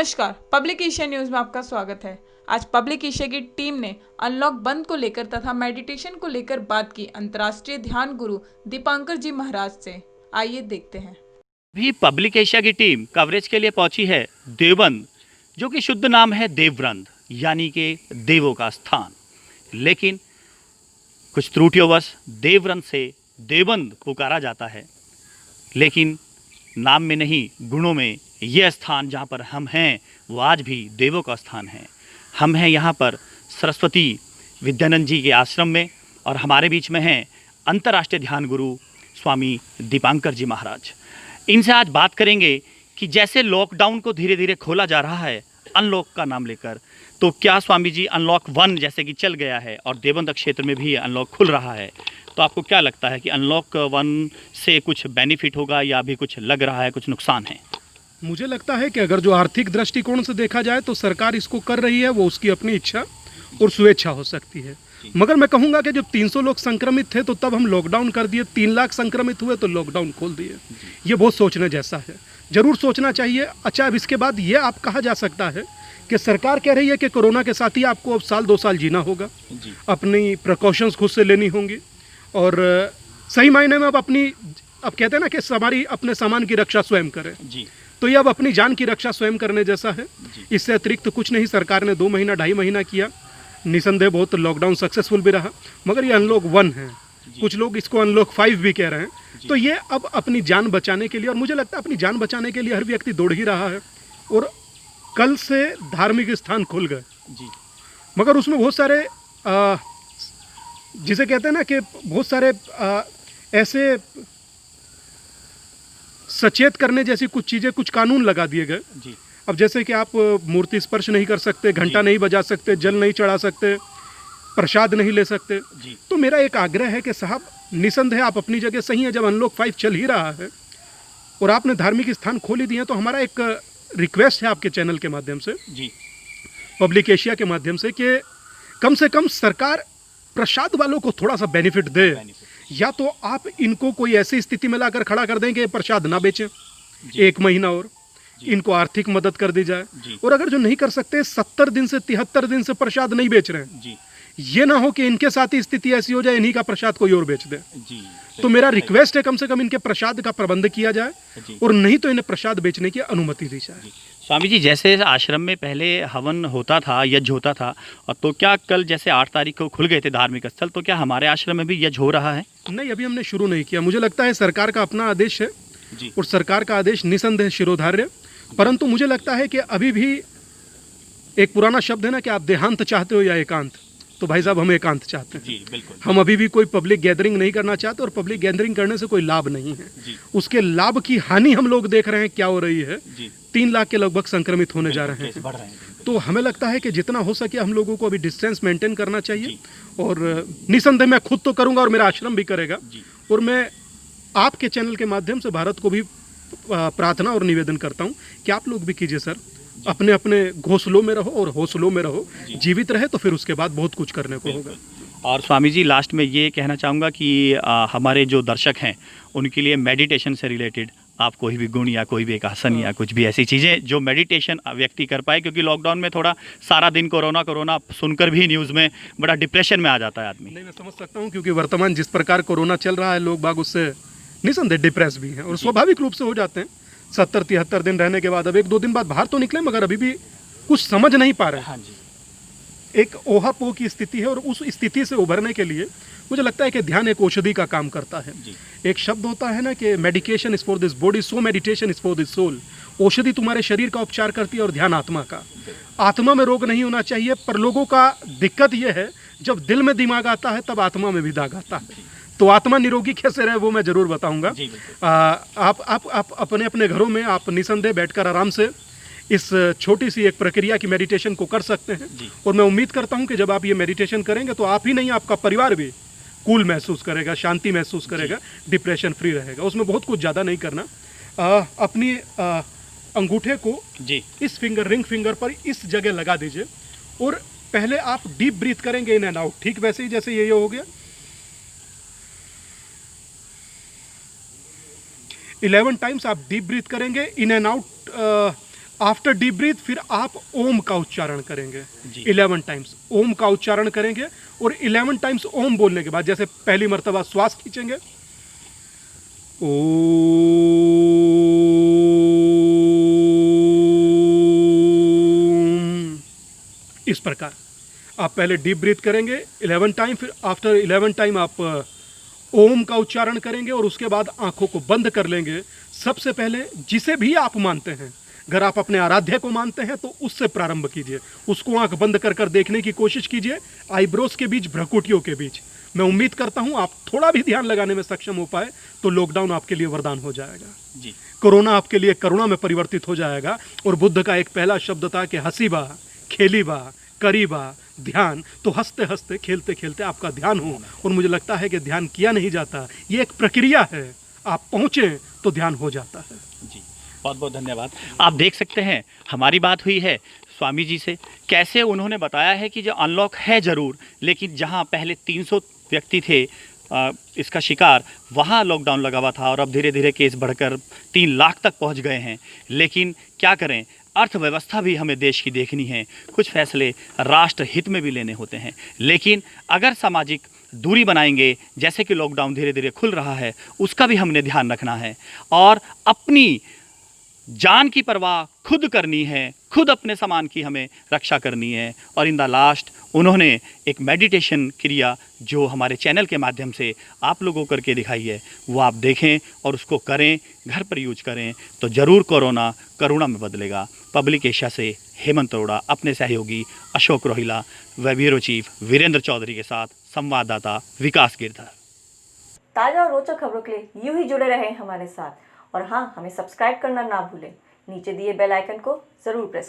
नमस्कार, public Asia news में आपका स्वागत है। आज पब्लिक एशिया की टीम ने अनलॉक बंद को लेकर तथा मेडिटेशन को लेकर बात की अंतर्राष्ट्रीय ध्यान गुरु दीपांकर जी महाराज से। आइए देखते हैं। भी पब्लिक एशिया की टीम कवरेज के लिए पहुंची है देवबंद, जो कि शुद्ध नाम है देवव्रंद, यानी कि देवों का स्थान। लेकिन कुछ त्रुटियोंवश देवव्रंद से देवबंद पुकारा जाता है, लेकिन नाम में नहीं गुणों में यह स्थान जहाँ पर हम हैं वो आज भी देवों का स्थान है। हम हैं यहाँ पर सरस्वती विद्यानंद जी के आश्रम में, और हमारे बीच में हैं अंतर्राष्ट्रीय ध्यान गुरु स्वामी दीपांकर जी महाराज। इनसे आज बात करेंगे कि जैसे लॉकडाउन को धीरे धीरे खोला जा रहा है अनलॉक का नाम लेकर, तो क्या स्वामी जी अनलॉक 1 जैसे कि चल गया है और देवबंद क्षेत्र में भी अनलॉक खुल रहा है, तो आपको क्या लगता है कि अनलॉक 1 से कुछ बेनिफिट होगा या अभी कुछ लग रहा है कुछ नुकसान है? मुझे लगता है कि अगर जो आर्थिक दृष्टिकोण से देखा जाए तो सरकार इसको कर रही है, वो उसकी अपनी इच्छा और स्वेच्छा हो सकती है। मगर मैं कहूँगा कि जब 300 लोग संक्रमित थे तो तब हम लॉकडाउन कर दिए, 3 लाख संक्रमित हुए तो लॉकडाउन खोल दिए। ये बहुत सोचने जैसा है, जरूर सोचना चाहिए। अच्छा, अब इसके बाद ये आप कहा जा सकता है कि सरकार कह रही है कि कोरोना के साथ ही आपको अब 1-2 साल जीना होगा, अपनी प्रिकॉशंस खुद से लेनी होंगी, और सही मायने में अब कहते हैं ना कि हमारी अपने सामान की रक्षा स्वयं करें। तो ये अब अपनी जान की रक्षा स्वयं करने जैसा है। इससे अतिरिक्त तो कुछ नहीं। सरकार ने 2 महीना 2.5 महीना किया, निसंदेह बहुत लॉकडाउन सक्सेसफुल भी रहा। मगर ये अनलॉक 1 है, कुछ लोग इसको अनलॉक 5 भी कह रहे हैं। तो ये अब अपनी जान बचाने के लिए, और मुझे लगता है अपनी जान बचाने के लिए हर व्यक्ति दौड़ ही रहा है। और कल से धार्मिक स्थान खुल गए, मगर उसमें बहुत सारे जिसे कहते हैं ना कि बहुत सारे ऐसे सचेत करने जैसी कुछ चीज़ें, कुछ कानून लगा दिए गए। अब जैसे कि आप मूर्ति स्पर्श नहीं कर सकते, घंटा नहीं बजा सकते, जल नहीं चढ़ा सकते, प्रसाद नहीं ले सकते। तो मेरा एक आग्रह है कि साहब, निसंदेह आप अपनी जगह सही है। जब अनलॉक 5 चल ही रहा है और आपने धार्मिक स्थान खोल ही दिए, तो हमारा एक रिक्वेस्ट है आपके चैनल के माध्यम से, पब्लिक एशिया के माध्यम से, कि कम से कम सरकार प्रसाद वालों को थोड़ा सा बेनिफिट दे। या तो आप इनको कोई ऐसी स्थिति में लाकर खड़ा कर दें कि प्रसाद ना बेचें 1 महीना, और इनको आर्थिक मदद कर दी जाए। और अगर जो नहीं कर सकते, 70 दिन से 73 दिन से प्रसाद नहीं बेच रहे हैं, ये ना हो कि इनके साथ ही स्थिति ऐसी हो जाए इन्हीं का प्रसाद कोई और बेच दे। तो मेरा रिक्वेस्ट है, कम से कम इनके प्रसाद का प्रबंध किया जाए, और नहीं तो इन्हें प्रसाद बेचने की अनुमति दी जाए। स्वामी जी, जैसे आश्रम में पहले हवन होता था, यज्ञ होता था, और तो क्या कल जैसे 8 तारीख को खुल गए थे धार्मिक स्थल, तो क्या हमारे आश्रम में भी यज्ञ हो रहा है? नहीं, अभी हमने शुरू नहीं किया। मुझे लगता है सरकार का अपना आदेश है, और सरकार का आदेश निसंदेह शिरोधार्य। परंतु मुझे लगता है कि अभी भी एक पुराना शब्द है ना कि आप देहांत चाहते हो या एकांत, तो भाई साहब हम एकांत चाहते हैं। बिल्कुल। हम अभी भी कोई पब्लिक गैदरिंग नहीं करना चाहते, और पब्लिक गैदरिंग करने से कोई लाभ नहीं है। उसके लाभ की हानि हम लोग देख रहे हैं क्या हो रही है। 3 लाख के लगभग संक्रमित होने जा रहे हैं। तो हमें लगता है कि जितना हो सके हम लोगों को अभी डिस्टेंस मेंटेन करना चाहिए। और निसंदेह मैं खुद तो करूंगा और मेरा आश्रम भी करेगा, और मैं आपके चैनल के माध्यम से भारत को भी प्रार्थना और निवेदन करता हूं कि आप लोग भी कीजिए सर। अपने अपने घोंसलों में रहो और हौसलों में रहो, जीवित रहे तो फिर उसके बाद बहुत कुछ करने को होगा। और स्वामी जी, लास्ट में ये कहना चाहूँगा कि हमारे जो दर्शक हैं उनके लिए मेडिटेशन से रिलेटेड आप कोई भी गुण या कोई भी एक आसन या कुछ भी ऐसी चीज़ें जो मेडिटेशन व्यक्ति कर पाए, क्योंकि लॉकडाउन में थोड़ा सारा दिन कोरोना सुनकर भी न्यूज़ में बड़ा डिप्रेशन में आ जाता है आदमी। नहीं, मैं समझ सकता हूँ, क्योंकि वर्तमान जिस प्रकार कोरोना चल रहा है, लोग बाग उससे निसंदेह डिप्रेस भी हैं, और स्वाभाविक रूप से हो जाते हैं। 70-73 दिन रहने के बाद अब 1-2 दिन बाद बाहर तो निकले, मगर अभी भी कुछ समझ नहीं पा रहे। एक ओहापोह की स्थिति है, और उस स्थिति से उभरने के लिए मुझे लगता है कि ध्यान एक औषधि का काम करता है। एक शब्द होता है ना कि medication is for this body, so meditation is for this soul. औषधि तुम्हारे शरीर का उपचार करती है, और ध्यान आत्मा का। आत्मा में रोग नहीं होना चाहिए, पर लोगों का दिक्कत यह है, जब दिल में दिमाग आता है तब आत्मा में भी दाग आता है। तो आत्मा निरोगी कैसे रहे वो मैं जरूर बताऊंगा। आप अपने अपने घरों में आप निसंदेह बैठकर आराम से इस छोटी सी एक प्रक्रिया की मेडिटेशन को कर सकते हैं। और मैं उम्मीद करता हूं कि जब आप ये मेडिटेशन करेंगे तो आप ही नहीं, आपका परिवार भी कूल महसूस करेगा, शांति महसूस करेगा, डिप्रेशन फ्री रहेगा। उसमें बहुत कुछ ज़्यादा नहीं करना। अपनी अंगूठे को इस फिंगर, रिंग फिंगर पर इस जगह लगा दीजिए, और पहले आप डीप ब्रीथ करेंगे इन एंड आउट, ठीक वैसे ही जैसे ये हो गया। 11 टाइम्स आप डीप ब्रीथ करेंगे in and out after deep breath फिर आप ओम का उच्चारण करेंगे जी। 11 टाइम्स ओम का उच्चारण करेंगे। और 11 टाइम्स ओम बोलने के बाद जैसे पहली मर्तबा श्वास खींचेंगे, ओम, इस प्रकार आप पहले डीप ब्रीथ करेंगे 11 टाइम, फिर आफ्टर 11 टाइम आप ओम का उच्चारण करेंगे और उसके बाद आंखों को बंद कर लेंगे। सबसे पहले जिसे भी आप मानते हैं, अगर आप अपने आराध्य को मानते हैं तो उससे प्रारंभ कीजिए, उसको आंख बंद कर कर देखने की कोशिश कीजिए, आईब्रोज के बीच, भ्रुकुटियों के बीच। मैं उम्मीद करता हूं आप थोड़ा भी ध्यान लगाने में सक्षम हो पाए तो लॉकडाउन आपके लिए वरदान हो जाएगा, जी। कोरोना आपके लिए करुणा में परिवर्तित हो जाएगा। और बुद्ध का एक पहला शब्द था कि हसीबा, खेलीबा, करीबा, ध्यान। तो हंसते हंसते, खेलते खेलते आपका ध्यान हो। और मुझे लगता है कि ध्यान किया नहीं जाता, ये एक प्रक्रिया है, आप पहुंचे तो ध्यान हो जाता है। जी, बहुत बहुत धन्यवाद। आप देख सकते हैं हमारी बात हुई है स्वामी जी से, कैसे उन्होंने बताया है कि जो अनलॉक है ज़रूर, लेकिन जहां पहले 300 व्यक्ति थे इसका शिकार, वहाँ लॉकडाउन लगा हुआ था और अब धीरे धीरे केस बढ़कर 3 लाख तक पहुँच गए हैं। लेकिन क्या करें, अर्थव्यवस्था भी हमें देश की देखनी है, कुछ फैसले राष्ट्र हित में भी लेने होते हैं। लेकिन अगर सामाजिक दूरी बनाएंगे, जैसे कि लॉकडाउन धीरे धीरे खुल रहा है, उसका भी हमने ध्यान रखना है और अपनी जान की परवाह खुद करनी है, खुद अपने सामान की हमें रक्षा करनी है। और इन द लास्ट उन्होंने एक मेडिटेशन क्रिया जो हमारे चैनल के माध्यम से आप लोगों को करके दिखाई है, वो आप देखें और उसको करें, घर पर यूज करें, तो ज़रूर कोरोना करुणा में बदलेगा। पब्लिक एशिया से हेमंत अरोड़ा अपने सहयोगी अशोक रोहिला व ब्यूरो चीफ वीरेंद्र चौधरी के साथ संवाददाता विकास गिरधर। ताज़ा और रोचक खबरों के लिए यूं ही जुड़े रहें हमारे साथ। और हाँ, हमें सब्सक्राइब करना ना भूलें। नीचे दिए बेल आइकन को ज़रूर प्रेस